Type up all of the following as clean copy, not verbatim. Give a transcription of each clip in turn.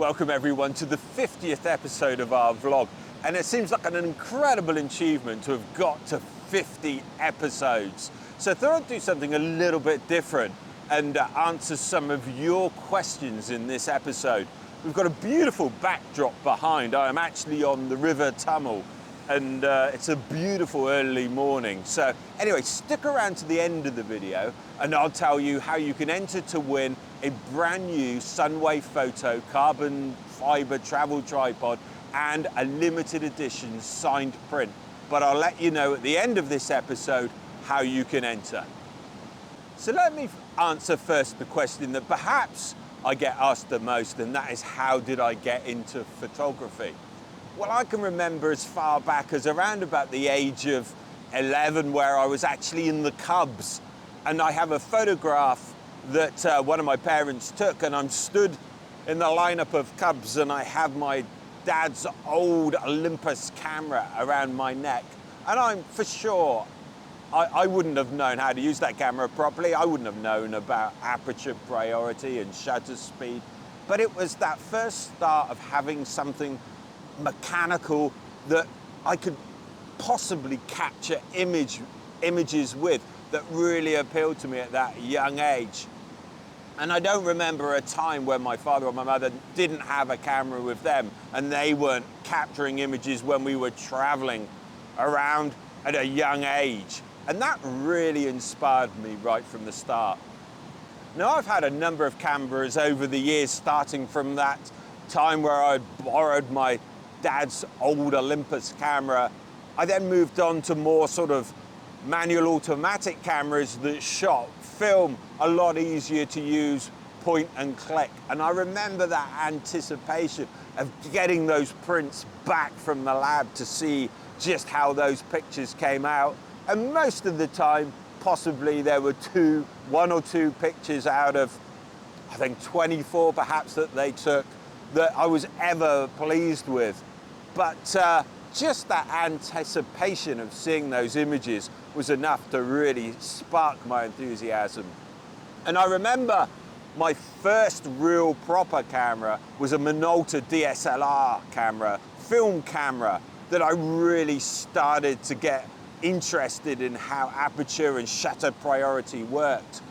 Welcome everyone to the 50th episode of our vlog. And it seems like an incredible achievement to have got to 50 episodes. So I thought I'd do something a little bit different and answer some of your questions in this episode. We've got a beautiful backdrop behind. I am actually on the River Tummel and it's a beautiful early morning. So anyway, stick around to the end of the video and I'll tell you how you can enter to win a brand new Sunwayfoto carbon fiber travel tripod and a limited edition signed print. But I'll let you know at the end of this episode how you can enter. So let me answer first the question that perhaps I get asked the most, and that is, how did I get into photography? Well, I can remember as far back as around about the age of 11 where I was actually in the Cubs, and I have a photograph that one of my parents took, and I'm stood in the lineup of Cubs and I have my dad's old Olympus camera around my neck, and I'm for sure I wouldn't have known how to use that camera properly. I wouldn't have known about aperture priority and shutter speed, but it was that first start of having something mechanical that I could possibly capture images with that really appealed to me at that young age. And I don't remember a time when my father or my mother didn't have a camera with them and they weren't capturing images when we were traveling around at a young age. And that really inspired me right from the start. Now, I've had a number of cameras over the years, starting from that time where I borrowed my dad's old Olympus camera. I then moved on to more sort of manual automatic cameras that shot film a lot easier to use, point and click. And I remember that anticipation of getting those prints back from the lab to see just how those pictures came out. And most of the time, possibly there were one or two pictures out of, I think 24 perhaps, that they took that I was ever pleased with. But just that anticipation of seeing those images was enough to really spark my enthusiasm. And I remember my first real proper camera was a Minolta DSLR camera, film camera, that I really started to get interested in how aperture and shutter priority worked.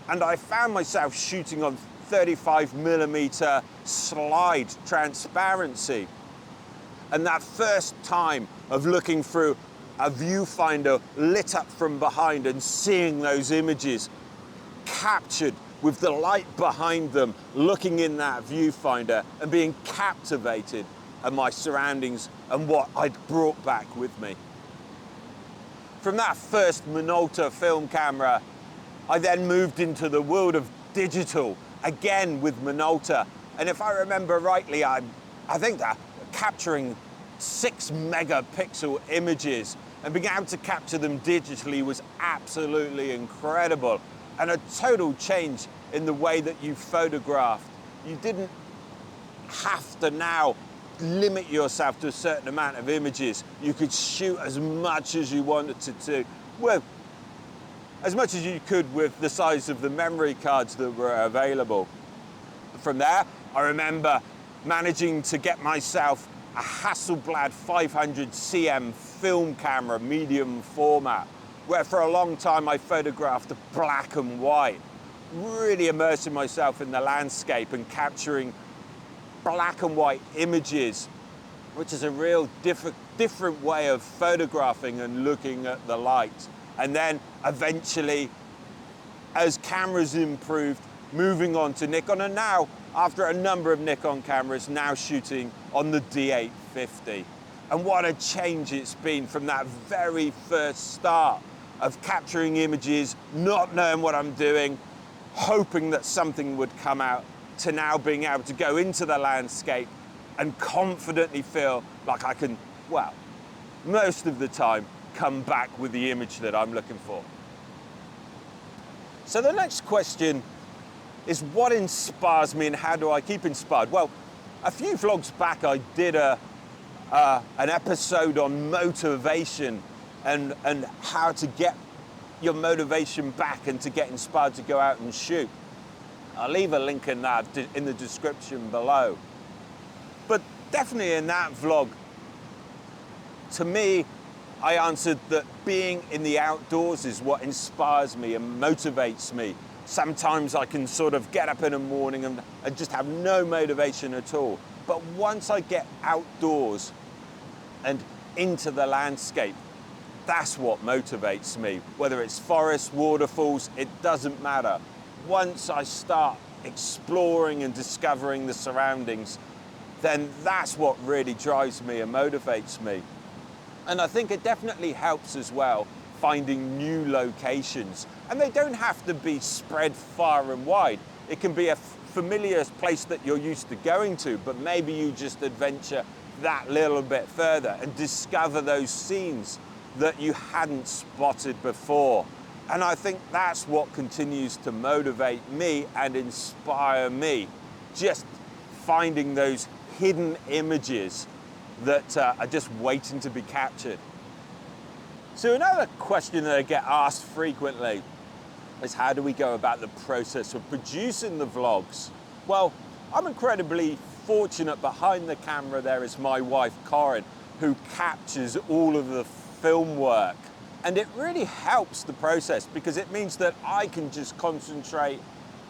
And I found myself shooting on 35mm slide transparency. And that first time of looking through a viewfinder lit up from behind and seeing those images captured with the light behind them, looking in that viewfinder and being captivated at my surroundings and what I'd brought back with me. From that first Minolta film camera, I then moved into the world of digital, again with Minolta. And if I remember rightly, I think that capturing 6 megapixel images and being able to capture them digitally was absolutely incredible. And a total change in the way that you photographed. You didn't have to now limit yourself to a certain amount of images. You could shoot as much as you wanted to, well, as much as you could with the size of the memory cards that were available. From there, I remember managing to get myself a Hasselblad 500 cm film camera, medium format, where for a long time I photographed black and white, really immersing myself in the landscape and capturing black and white images, which is a real different way of photographing and looking at the light. And then eventually, as cameras improved, moving on to Nikon, and now after a number of Nikon cameras, now shooting on the D850. And what a change it's been from that very first start of capturing images, not knowing what I'm doing, hoping that something would come out, to now being able to go into the landscape and confidently feel like I can, well, most of the time, come back with the image that I'm looking for. So the next question is, what inspires me and how do I keep inspired? Well, a few vlogs back I did an episode on motivation and how to get your motivation back and to get inspired to go out and shoot. I'll leave a link in that in the description below. But definitely in that vlog, to me, I answered that being in the outdoors is what inspires me and motivates me. Sometimes I can sort of get up in the morning and just have no motivation at all. But once I get outdoors and into the landscape, that's what motivates me. Whether it's forests, waterfalls, it doesn't matter. Once I start exploring and discovering the surroundings, then that's what really drives me and motivates me. And I think it definitely helps as well finding new locations. And they don't have to be spread far and wide. It can be a familiar place that you're used to going to, but maybe you just adventure that little bit further and discover those scenes that you hadn't spotted before. And I think that's what continues to motivate me and inspire me. Just finding those hidden images that are just waiting to be captured. So another question that I get asked frequently is, how do we go about the process of producing the vlogs? Well, I'm incredibly fortunate. Behind the camera there is my wife Corinne, who captures all of the film work. And it really helps the process because it means that I can just concentrate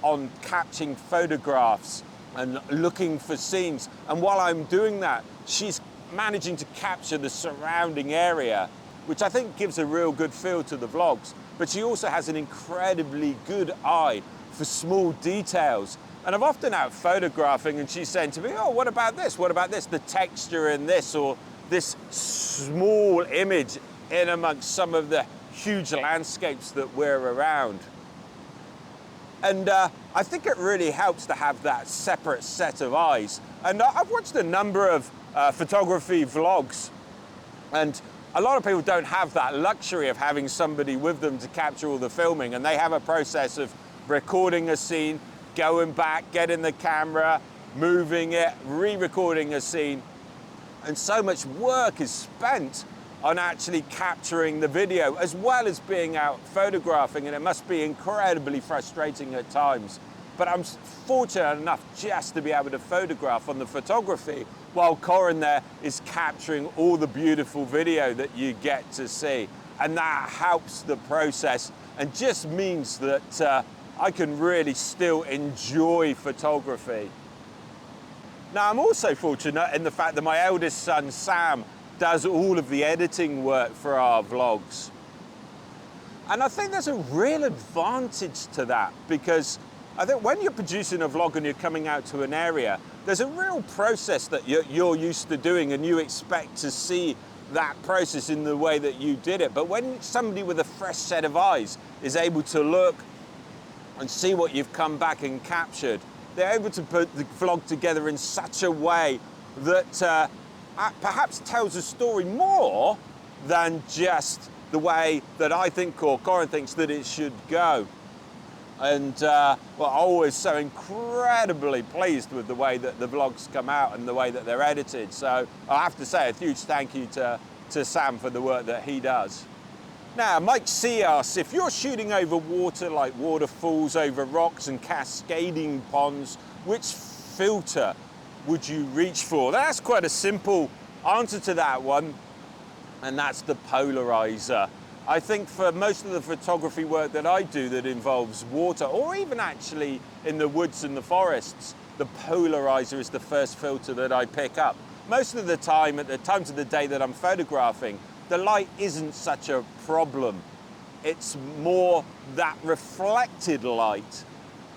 on capturing photographs and looking for scenes. And while I'm doing that, she's managing to capture the surrounding area, which I think gives a real good feel to the vlogs. But she also has an incredibly good eye for small details. And I'm often out photographing and she's saying to me, oh, what about this? What about this? The texture in this, or this small image in amongst some of the huge landscapes that we're around. And I think it really helps to have that separate set of eyes. And I've watched a number of photography vlogs, and a lot of people don't have that luxury of having somebody with them to capture all the filming, and they have a process of recording a scene, going back, getting the camera, moving it, re-recording a scene, and so much work is spent on actually capturing the video as well as being out photographing, and it must be incredibly frustrating at times. But I'm fortunate enough just to be able to photograph on the photography while Corinne there is capturing all the beautiful video that you get to see. And that helps the process and just means that I can really still enjoy photography. Now, I'm also fortunate in the fact that my eldest son, Sam, does all of the editing work for our vlogs. And I think there's a real advantage to that, because I think when you're producing a vlog and you're coming out to an area, there's a real process that you're used to doing, and you expect to see that process in the way that you did it. But when somebody with a fresh set of eyes is able to look and see what you've come back and captured, they're able to put the vlog together in such a way that perhaps tells a story more than just the way that I think or Corinne thinks that it should go. And well, I'm always so incredibly pleased with the way that the vlogs come out and the way that they're edited. So I have to say a huge thank you to Sam for the work that he does. Now, Mike C asks, if you're shooting over water like waterfalls, over rocks and cascading ponds, which filter would you reach for? That's quite a simple answer to that one, and that's the polarizer. I think for most of the photography work that I do that involves water, or even actually in the woods and the forests, the polarizer is the first filter that I pick up. Most of the time, at the times of the day that I'm photographing, the light isn't such a problem. It's more that reflected light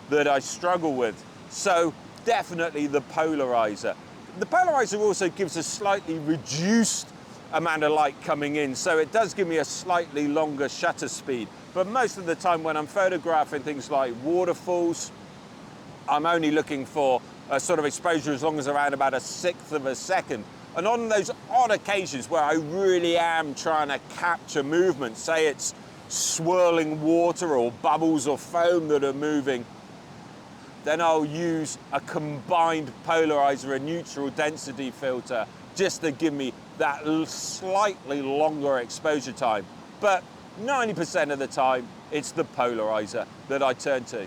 that I struggle with. So definitely the polarizer. The polarizer also gives a slightly reduced amount of light coming in, so it does give me a slightly longer shutter speed. But most of the time when I'm photographing things like waterfalls, I'm only looking for a sort of exposure as long as around about 1/6 of a second. And on those odd occasions where I really am trying to capture movement, say it's swirling water or bubbles or foam that are moving, then I'll use a combined polarizer, a neutral density filter, just to give me that slightly longer exposure time. But 90% of the time, it's the polarizer that I turn to.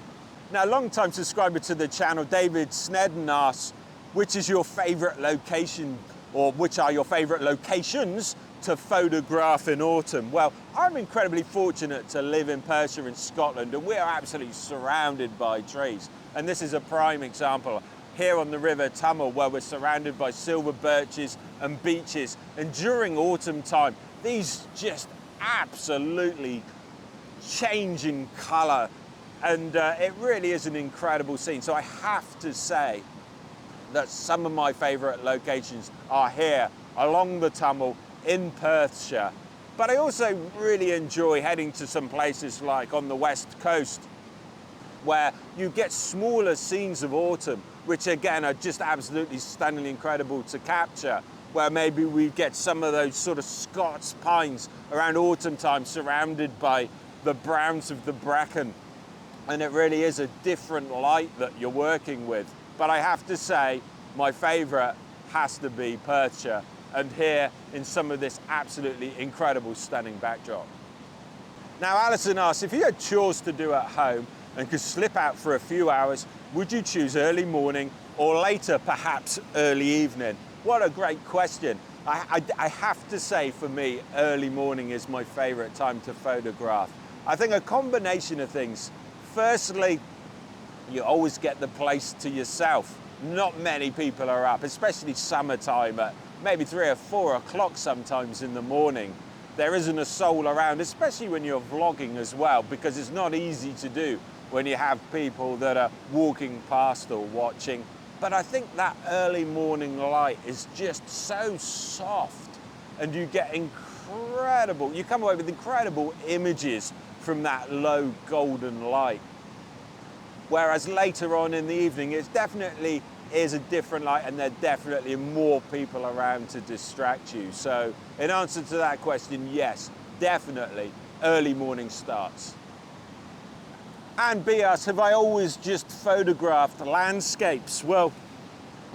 Now, long-time subscriber to the channel, David Snedden asks, which is your favorite location, or which are your favorite locations to photograph in autumn? Well, I'm incredibly fortunate to live in Perthshire in Scotland, and we are absolutely surrounded by trees. And this is a prime example here on the River Tummel, where we're surrounded by silver birches and beeches. And during autumn time, these just absolutely change in colour, and it really is an incredible scene. So I have to say that some of my favourite locations are here along the Tummel in Perthshire, but I also really enjoy heading to some places like on the west coast, where you get smaller scenes of autumn, which again are just absolutely stunningly incredible to capture, where maybe we get some of those sort of Scots pines around autumn time surrounded by the browns of the bracken. And it really is a different light that you're working with. But I have to say, my favourite has to be Perthshire, and here in some of this absolutely incredible, stunning backdrop. Now, Alison asks, if you had chores to do at home and could slip out for a few hours, would you choose early morning or later, perhaps early evening? What a great question. I have to say, for me, early morning is my favourite time to photograph. I think a combination of things. Firstly, you always get the place to yourself. Not many people are up, especially summertime at maybe 3 or 4 o'clock sometimes in the morning. There isn't a soul around, especially when you're vlogging as well, because it's not easy to do when you have people that are walking past or watching. But I think that early morning light is just so soft, and you get you come away with incredible images from that low golden light. Whereas later on in the evening, it definitely is a different light, and there are definitely more people around to distract you. So in answer to that question, yes, definitely early morning starts. And B asks, have I always just photographed landscapes? Well,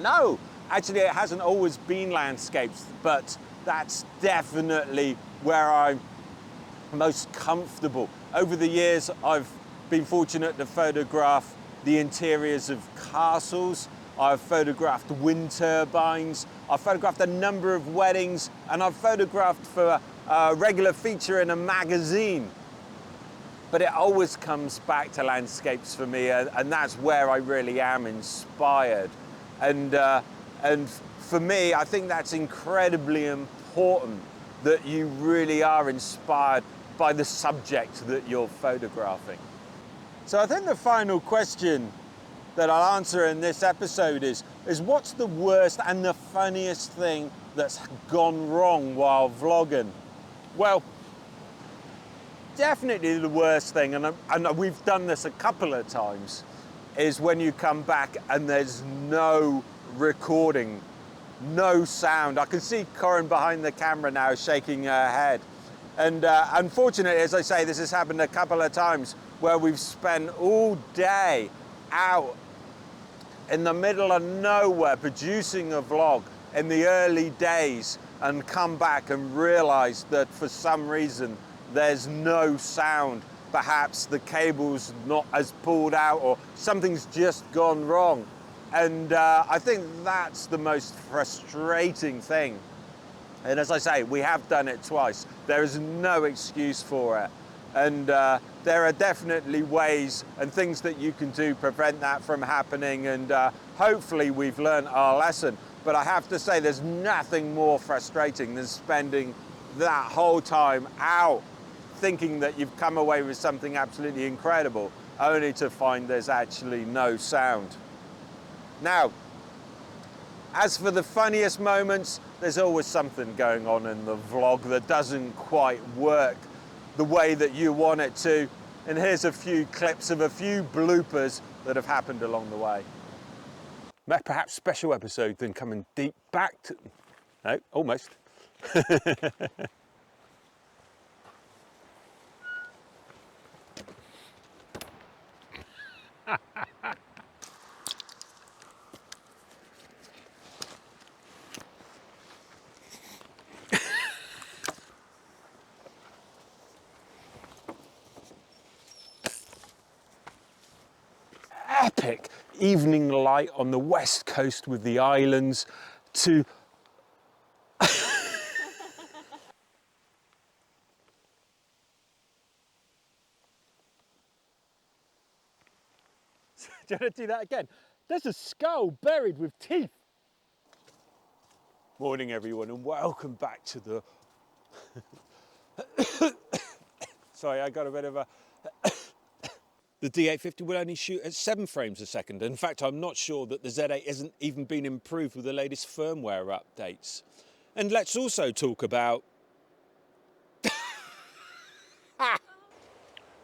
no, actually it hasn't always been landscapes, but that's definitely where I'm most comfortable. Over the years, I've been fortunate to photograph the interiors of castles. I've photographed wind turbines. I've photographed a number of weddings, and I've photographed for a regular feature in a magazine. But it always comes back to landscapes for me, and that's where I really am inspired. And for me, I think that's incredibly important, that you really are inspired by the subject that you're photographing. So I think the final question that I'll answer in this episode is what's the worst and the funniest thing that's gone wrong while vlogging? Well, definitely the worst thing, and we've done this a couple of times, is when you come back and there's no recording, no sound. I can see Corinne behind the camera now shaking her head. And unfortunately, as I say, this has happened a couple of times where we've spent all day out in the middle of nowhere producing a vlog in the early days, and come back and realize that for some reason there's no sound. Perhaps the cable's not as pulled out, or something's just gone wrong. And I think that's the most frustrating thing. And as I say, we have done it twice. There is no excuse for it. And there are definitely ways and things that you can do to prevent that from happening. And hopefully we've learned our lesson. But I have to say, there's nothing more frustrating than spending that whole time out thinking that you've come away with something absolutely incredible, only to find there's actually no sound. Now, as for the funniest moments, there's always something going on in the vlog that doesn't quite work the way that you want it to. And here's a few clips of a few bloopers that have happened along the way. Perhaps special episode then coming deep back to... No, almost. Epic. evening light on the west coast with the islands to do you want to do that again? There's a skull buried with teeth. Morning everyone and welcome back to the sorry, I got a bit of a the D850 will only shoot at 7 frames a second. In fact, I'm not sure that the Z8 hasn't even been improved with the latest firmware updates. And let's also talk about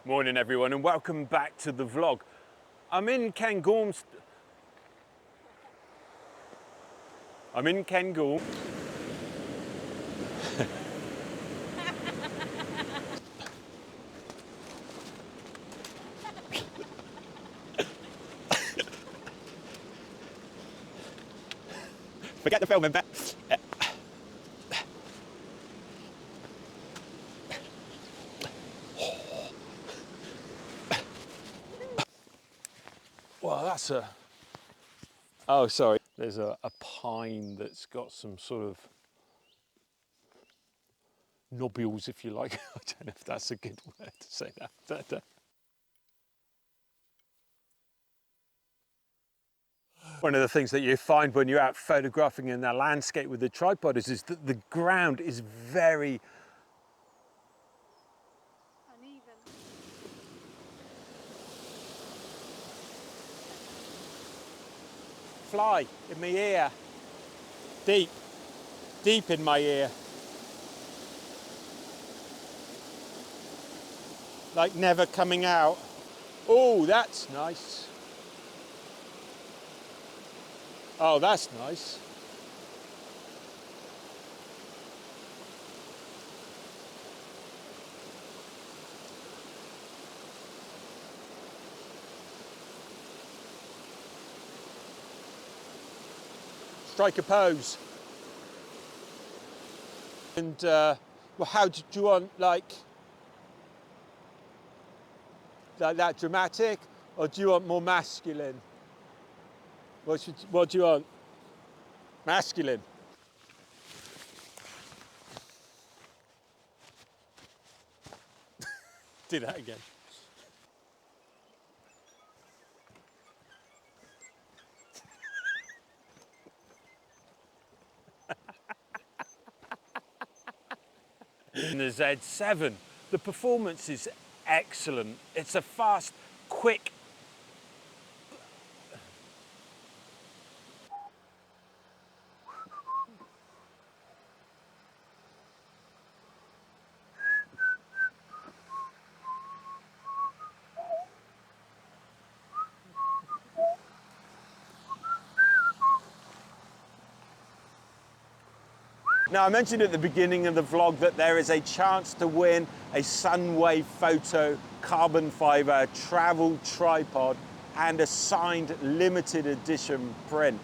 morning everyone and welcome back to the vlog. I'm in Cairngorms. Forget the filming bit. Well, that's a... Oh, sorry. There's a pine that's got some sort of nobules, if you like. I don't know if that's a good word to say that. One of the things that you find when you're out photographing in the landscape with the tripod is that the ground is very uneven. Fly in my ear. Deep in my ear. Like never coming out. Oh, that's nice. Oh, that's nice. Strike a pose. And well, how do you want, like that dramatic, or do you want more masculine? What do you want? Masculine. Do that again. In the Z7, the performance is excellent. It's a fast, quick, Now, I mentioned at the beginning of the vlog that there is a chance to win a Sunwayfoto carbon fiber travel tripod and a signed limited edition print.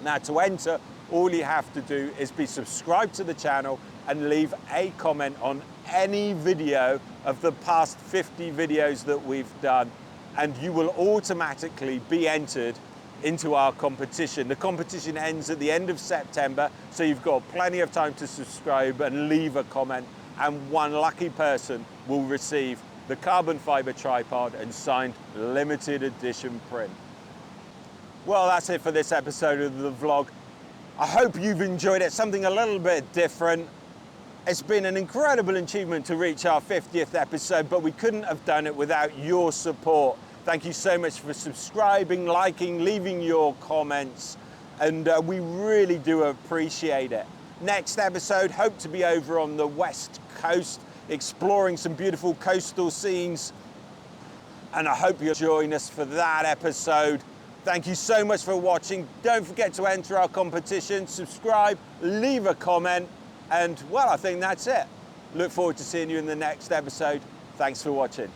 Now, to enter, all you have to do is be subscribed to the channel and leave a comment on any video of the past 50 videos that we've done, and you will automatically be entered into our competition. The competition ends at the end of September, so you've got plenty of time to subscribe and leave a comment, and one lucky person will receive the carbon fiber tripod and signed limited edition print. Well, that's it for this episode of the vlog. I hope you've enjoyed it, something a little bit different. It's been an incredible achievement to reach our 50th episode, but we couldn't have done it without your support. Thank you so much for subscribing, liking, leaving your comments, and we really do appreciate it. Next episode, hope to be over on the West Coast, exploring some beautiful coastal scenes, and I hope you'll join us for that episode. Thank you so much for watching. Don't forget to enter our competition, subscribe, leave a comment, and well, I think that's it. Look forward to seeing you in the next episode. Thanks for watching.